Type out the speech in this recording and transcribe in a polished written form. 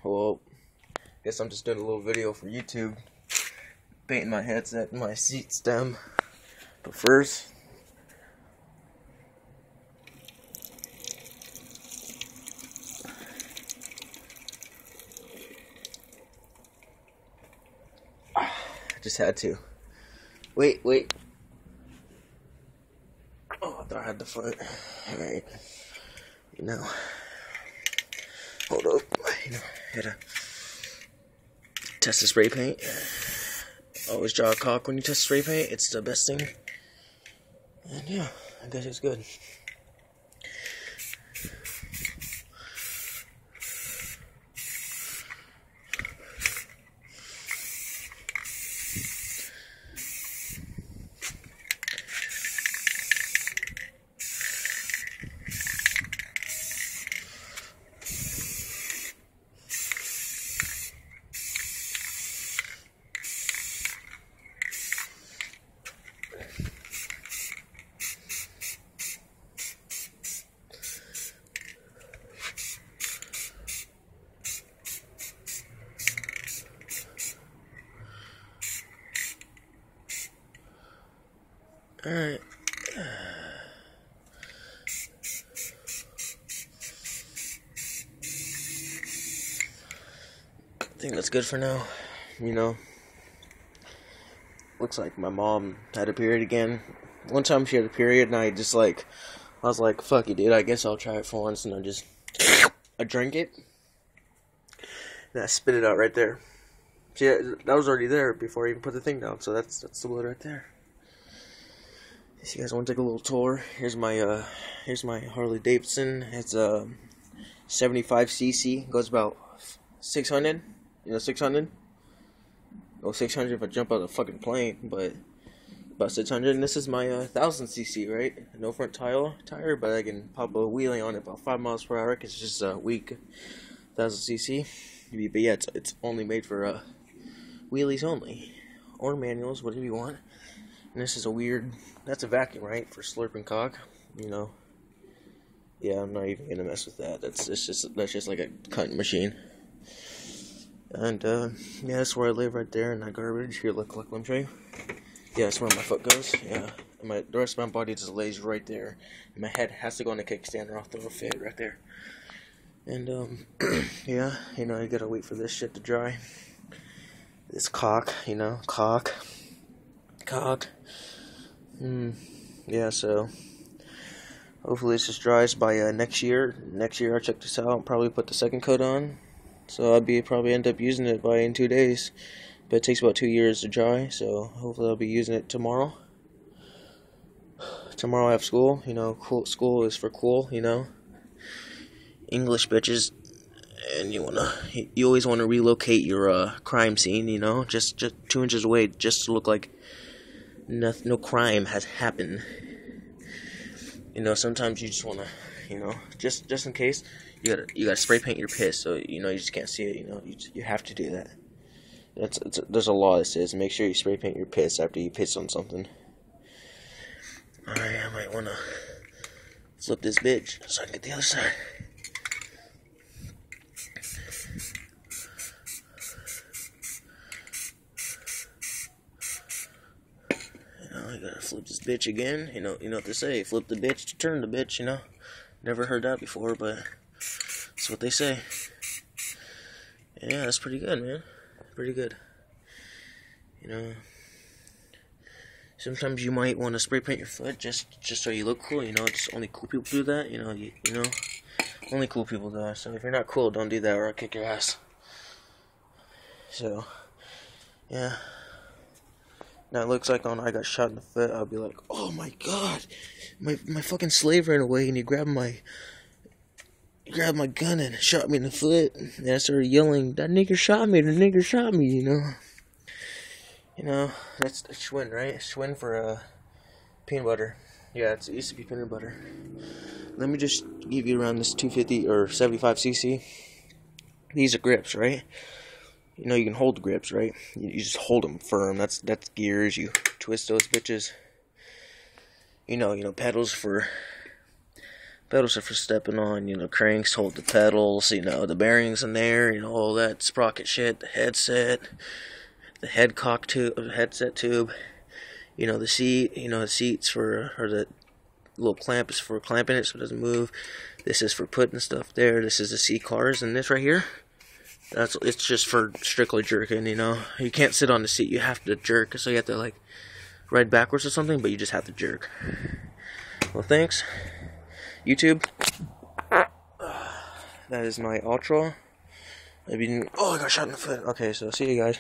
Well, guess I'm just doing a little video for YouTube, painting my headset and my seat stem. But first, I just had to. Wait. Oh, I thought I had the foot. Alright. Hold up. Had to test the spray paint. Always draw a cock when you test spray paint. It's the best thing. And yeah, I guess it's good. Alright. I think that's good for now. Looks like my mom had a period again. One time she had a period and I was like, fuck it, dude, I guess I'll try it for once. And I drank it. And I spit it out right there. See, that was already there before I even put the thing down. So that's the blood right there. If you guys want to take a little tour, here's my Harley Davidson. It's 75cc. Goes about 600. 600. Oh, 600 if I jump out of a fucking plane, but about 600. And this is my 1000cc, right? No front tire, but I can pop a wheelie on it about 5 miles per hour. Cause it's just a weak 1000cc. But yeah, it's only made for wheelies only, or manuals, whatever you want. And this is that's a vacuum, right, for slurping cock, Yeah, I'm not even gonna mess with that. That's just like a cutting machine. And yeah, that's where I live right there in that garbage. Here, look, let me show you. Yeah, that's where my foot goes. Yeah, and the rest of my body just lays right there. And my head has to go on a kickstand or I'll throw a fit right there. And yeah, you gotta wait for this shit to dry. This cock, cock. Yeah, so hopefully this just dries by next year. Next year I'll check this out and probably put the second coat on. So I'll probably end up using it in 2 days. But it takes about 2 years to dry, so hopefully I'll be using it tomorrow. Tomorrow I have school, school is for cool, English bitches. And you always wanna relocate your crime scene, just 2 inches away, just to look like no crime has happened. Sometimes you just wanna, just in case, you gotta spray paint your piss, so you just can't see it. You have to do that. There's a law that says make sure you spray paint your piss after you piss on something. Alright, I might wanna flip this bitch so I can get the other side. I gotta flip this bitch again. You know what they say, flip the bitch to turn the bitch, Never heard that before, but that's what they say. Yeah, that's pretty good, man. Pretty good. Sometimes you might want to spray paint your foot just so you look cool, Just only cool people do that, only cool people do that. So if you're not cool, don't do that or I'll kick your ass. So, yeah. Now it looks like when I got shot in the foot, I'll be like, oh my god, my fucking slave ran away and he grabbed my gun and shot me in the foot. And I started yelling, that nigger shot me, That's Schwinn, right? Schwinn for peanut butter. Yeah, it used to be peanut butter. Let me just give you around this 250 or 75cc. These are grips, right? You can hold the grips, right? You just hold them firm. That's gears. You twist those bitches. Pedals for Pedals are for stepping on, cranks hold the pedals, the bearings in there, all that sprocket shit, the headset, the headset tube, the seat, the seats or the little clamp is for clamping it so it doesn't move. This is for putting stuff there. This is the seat cars, and this right here, it's just for strictly jerking, You can't sit on the seat, you have to jerk, so you have to like ride backwards or something, but you just have to jerk. Well, thanks, YouTube. That is my outro. I got shot in the foot. Okay, so see you guys.